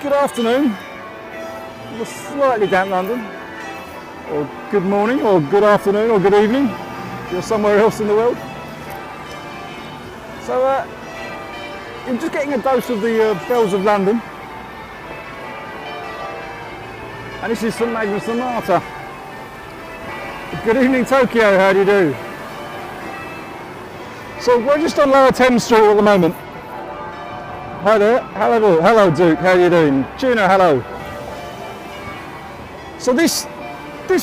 good afternoon, or slightly damp London, or good morning, or good afternoon, or good evening, if you're somewhere else in the world. So, I'm just getting a dose of the bells of London, and this is St Magnus and Martyr. Good evening, Tokyo, how do you do? So, we're just on Lower Thames Street at the moment. Hi there, hello Duke, how are you doing? Juno, hello. So this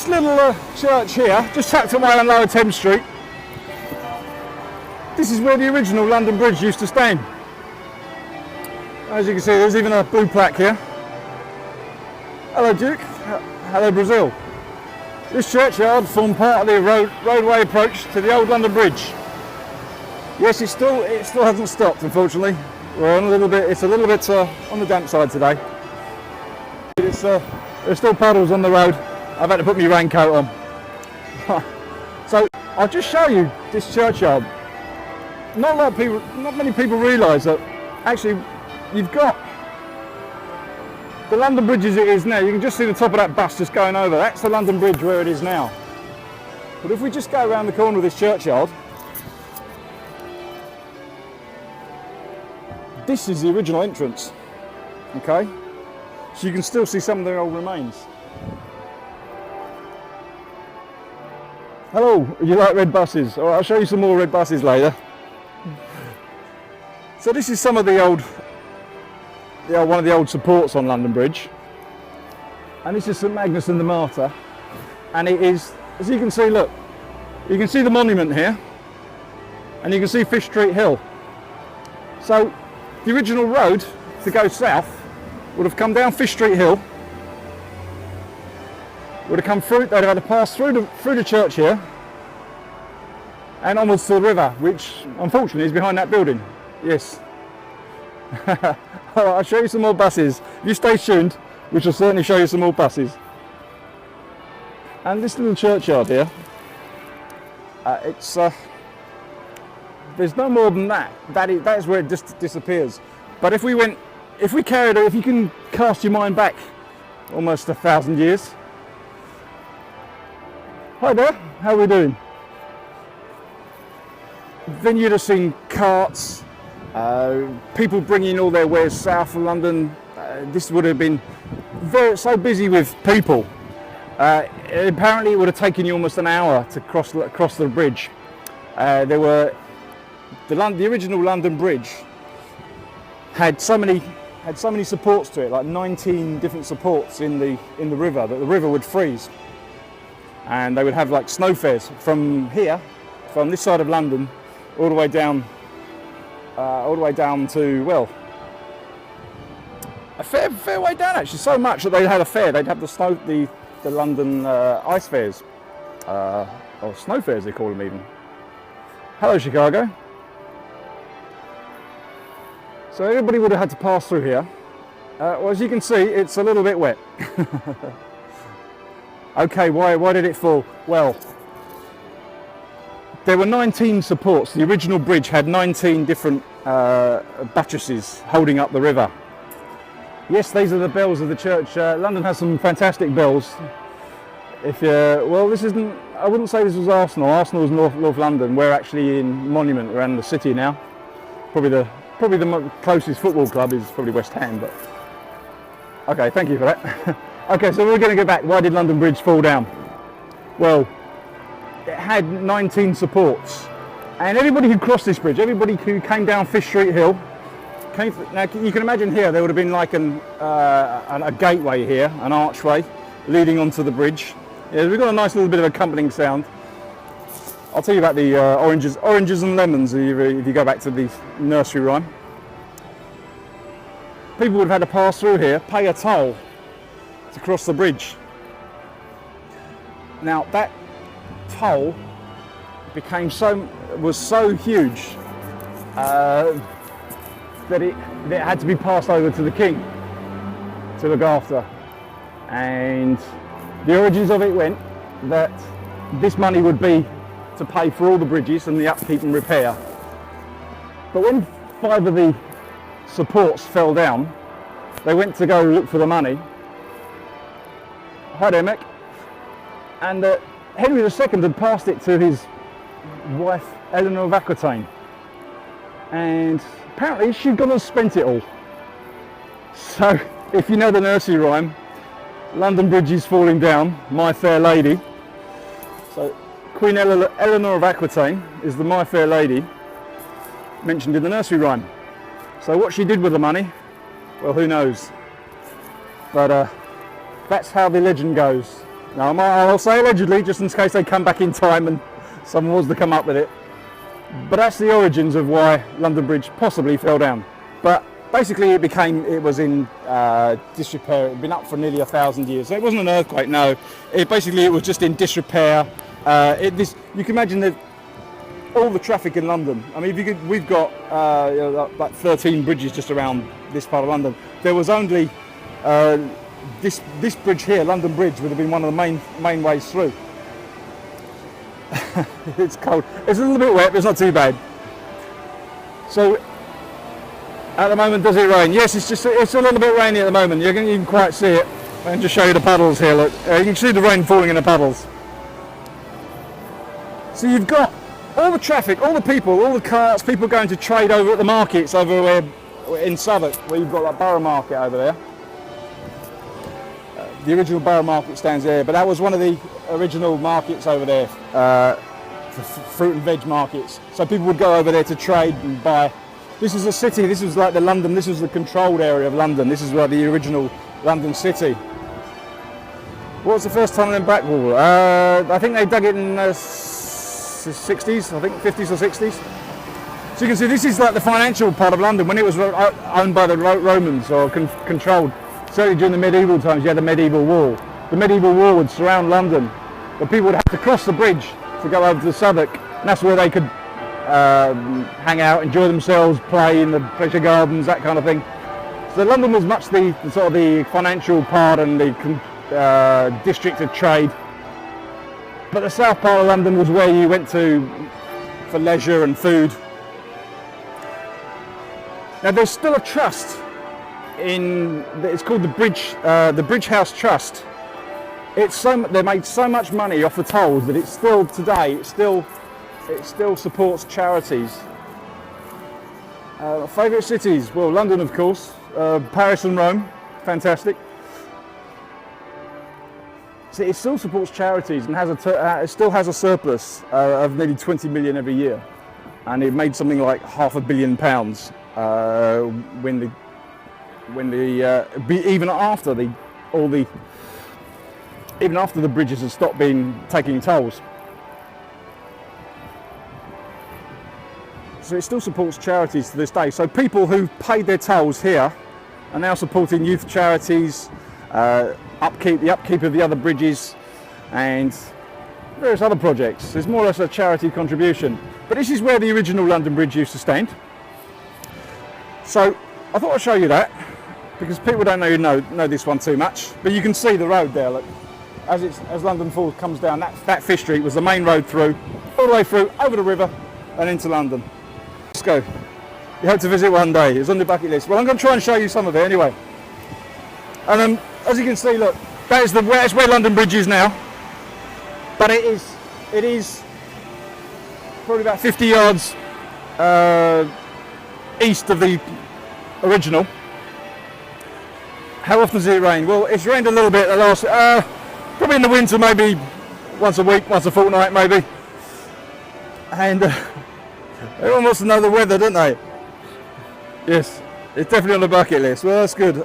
little church here, just tucked away on Lower Thames Street, this is where the original London Bridge used to stand. As you can see, there's even a blue plaque here. Hello Duke, hello Brazil. This churchyard formed part of the roadway approach to the old London Bridge. Yes, it still hasn't stopped, unfortunately. We're on it's a little bit on the damp side today. There's still puddles on the road. I've had to put my raincoat on. So I'll just show you this churchyard. Not many people realise that actually you've got the London Bridge as it is now. You can just see the top of that bus just going over. That's the London Bridge where it is now. But if we just go around the corner of this churchyard, this is the original entrance, okay? So you can still see some of the old remains. Hello, you like red buses? All right, I'll show you some more red buses later. So this is some of one of the old supports on London Bridge. And this is St Magnus and the Martyr. And it is, as you can see, look, you can see the monument here, and you can see Fish Street Hill. So the original road to go south would have come down Fish Street Hill, would have come through, they'd have had to pass through the church here and onwards to the river, which unfortunately is behind that building. Yes. Alright, I'll show you some more buses. If you stay tuned, which will certainly show you some more buses. And this little churchyard here, there's no more than that. That is where it just disappears. But if you can cast your mind back almost 1,000 years. Hi there, how are we doing? Then you'd have seen carts, people bringing all their wares south of London. This would have been so busy with people. Apparently it would have taken you almost an hour to cross the bridge. The original London Bridge had so many supports to it, like 19 different supports in the river, that the river would freeze, and they would have like snow fairs from this side of London, all the way down to, well, a fair way down actually. So much that they had a fair. They'd have the London ice fairs, or snow fairs they call them even. Hello Chicago. So everybody would have had to pass through here. Well, as you can see, it's a little bit wet. Okay, why did it fall? Well, there were 19 supports. The original bridge had 19 different buttresses holding up the river. Yes, these are the bells of the church. London has some fantastic bells. Well, this isn't. I wouldn't say this was Arsenal. Arsenal was North London. We're actually in Monument. We're in the city now. Probably the closest football club is probably West Ham, but okay, thank you for that. Okay, so we're going to go back. Why did London Bridge fall down? Well, it had 19 supports, and everybody who crossed this bridge, everybody who came down Fish Street Hill, now you can imagine here there would have been like a gateway here, an archway leading onto the bridge. Yeah, we've got a nice little bit of accompanying sound. I'll tell you about the oranges and lemons if you go back to the nursery rhyme. People would have had to pass through here, pay a toll to cross the bridge. Now that toll was so huge that it had to be passed over to the king to look after. And the origins of it went that this money would be to pay for all the bridges and the upkeep and repair. But when 5 of the supports fell down, they went to go look for the money. Hi there, Mick. And Henry II had passed it to his wife, Eleanor of Aquitaine. And apparently she'd gone and spent it all. So, if you know the nursery rhyme, London Bridge is falling down, my fair lady. So, Queen Eleanor of Aquitaine is the my fair lady mentioned in the nursery rhyme. So what she did with the money, well, who knows. But that's how the legend goes. Now, I'll say allegedly, just in case they come back in time and someone was to come up with it. But that's the origins of why London Bridge possibly fell down. But basically it was in disrepair. It had been up for nearly 1,000 years. So it wasn't an earthquake, no. It was just in disrepair. You can imagine that all the traffic in London. I mean, we've got like 13 bridges just around this part of London. There was only this bridge here, London Bridge, would have been one of the main ways through. It's cold. It's a little bit wet, but it's not too bad. So at the moment, does it rain? Yes, it's a little bit rainy at the moment. You can quite see it. I can just show you the puddles here. Look, you can see the rain falling in the puddles. So you've got all the traffic, all the people, all the carts, people going to trade over at the markets over where in Southwark, where you've got that Borough Market over there. The original Borough Market stands there, but that was one of the original markets over there, for fruit and veg markets. So people would go over there to trade and buy. This is a city, this was like this was the controlled area of London. This is like the original London city. What was the first tunnel in Blackwall? I think they dug it in the 60s, I think 50s or 60s. So you can see this is like the financial part of London when it was owned by the Romans or controlled. Certainly during the medieval times, you had the medieval wall. The medieval wall would surround London, but people would have to cross the bridge to go over to Southwark, and that's where they could hang out, enjoy themselves, play in the pleasure gardens, that kind of thing. So London was much the sort of the financial part and the district of trade. But the south part of London was where you went to for leisure and food. Now there's still a trust it's called the Bridge House Trust. They made so much money off the tolls that it's still today. It still supports charities. Favourite cities? Well, London, of course. Paris and Rome, fantastic. So it still supports charities and it still has a surplus of nearly 20 million every year, and it made something like £500 million even after the bridges had stopped taking tolls. So it still supports charities to this day. So people who paid their tolls here are now supporting youth charities, the upkeep of the other bridges, and various other projects. There's more or less a charity contribution. But this is where the original London Bridge used to stand. So I thought I'd show you that, because people don't know this one too much. But you can see the road there. Look, as London Falls comes down, that Fish Street was the main road through, all the way through, over the river, and into London. Let's go. You hope to visit one day. It's on the bucket list. Well, I'm going to try and show you some of it anyway. And as you can see, look, that's where London Bridge is now. But it is probably about 50 yards east of the original. How often does it rain? Well, it's rained a little bit the last, probably in the winter, maybe once a week, once a fortnight maybe. And everyone wants to know the weather, don't they? Yes, it's definitely on the bucket list. Well, that's good.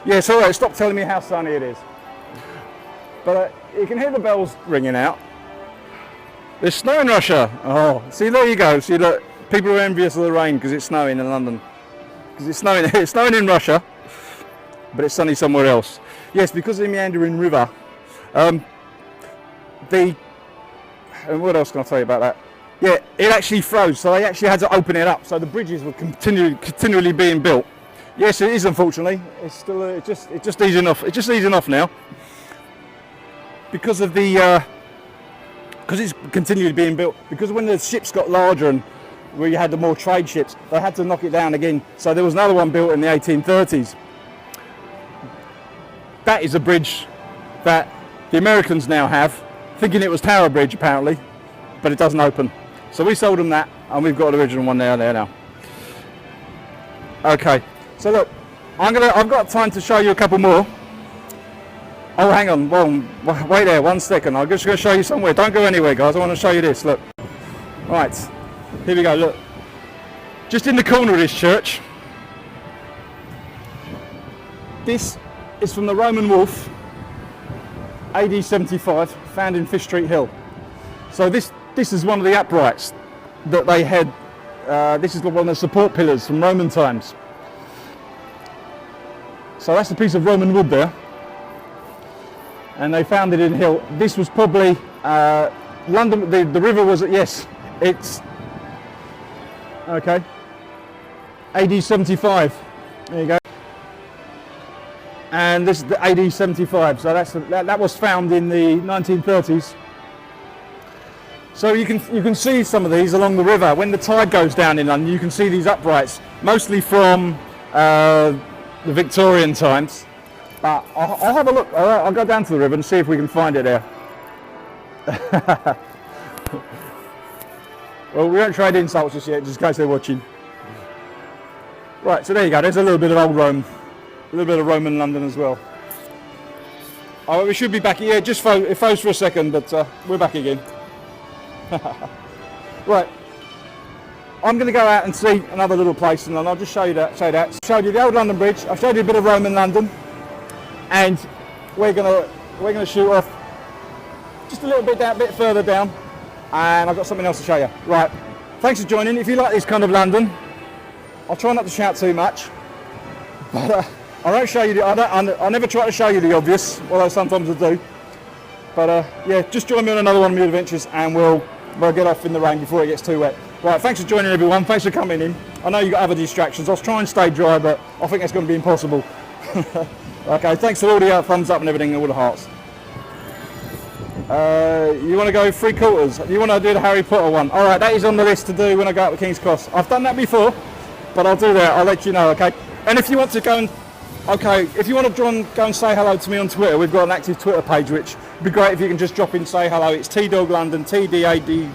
Yes, all right, stop telling me how sunny it is. But you can hear the bells ringing out. There's snow in Russia. Oh, see, there you go. See, look, people are envious of the rain because it's snowing in London. Because it's snowing in Russia, but it's sunny somewhere else. Yes, because of the meandering river. And what else can I tell you about that? Yeah, it actually froze, so they actually had to open it up. So the bridges were continually being built. Yes, it is, unfortunately. It's still it's just easing off. It's just easing off now because of the because it's continually being built. Because when the ships got larger and where you had the more trade ships, they had to knock it down again. So there was another one built in the 1830s. that is a bridge that the Americans now have, thinking it was Tower Bridge apparently, but it doesn't open. So we sold them that, and we've got an original one there now. Okay, so look, I've got time to show you a couple more. Oh, hang on, wait there 1 second. I'm just going to show you somewhere. Don't go anywhere, guys. I want to show you this. Look, right, here we go. Look, just in the corner of this church. This is from the Roman Wolf, AD 75, found in Fish Street Hill. So this is one of the uprights that they had. This is one of the support pillars from Roman times. So that's a piece of Roman wood there, and they found it in Hill. This was probably London. The river was yes, it's okay. AD 75. There you go. And this is the AD 75. So that was found in the 1930s. So you can see some of these along the river. When the tide goes down in London, you can see these uprights, mostly from the Victorian times. But I'll have a look. I'll go down to the river and see if we can find it there. Well, we won't trade insults just yet, just in case they're watching. Right, so there you go. There's a little bit of old Rome, a little bit of Roman London as well. Oh, we should be back. Yeah, just it froze for a second, but we're back again. Right, I'm going to go out and see another little place, and then I'll just show you that. Showed you the old London Bridge. I've showed you a bit of Roman London, and we're gonna shoot off just a little bit further down, and I've got something else to show you. Right, thanks for joining. If you like this kind of London, I'll try not to shout too much, but I won't show you. I never try to show you the obvious, although sometimes I do. But yeah, just join me on another one of my adventures, and we'll get off in the rain before it gets too wet. Right, thanks for joining everyone. Thanks for coming in. I know you've got other distractions. I'll try and stay dry, but I think that's going to be impossible. Okay, thanks for all the thumbs up and everything, and all the hearts. You want to go 3/4? You want to do the Harry Potter one? All right, that is on the list to do when I go up to King's Cross. I've done that before, but I'll do that. I'll let you know, okay? And if you want to go and if you want to go and say hello to me on Twitter, we've got an active Twitter page, which would be great if you can just drop in and say hello. It's T-Dog London, TDAWGLONDN.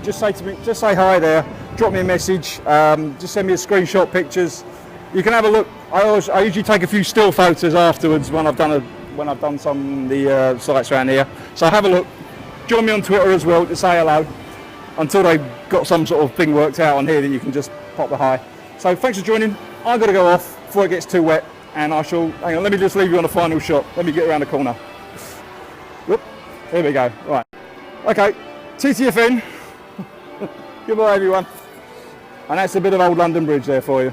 Just say hi there. Drop me a message. Just send me a screenshot pictures. You can have a look. I usually take a few still photos afterwards when I've done some of the sites around here. So have a look. Join me on Twitter as well to say hello. Until they've got some sort of thing worked out on here that you can just pop the hi. So thanks for joining. I've got to go off before it gets too wet, and I shall. Hang on. Let me just leave you on a final shot. Let me get around the corner. Whoop. Here we go. Right. Okay. TTFN. Goodbye, everyone. And that's a bit of old London Bridge there for you.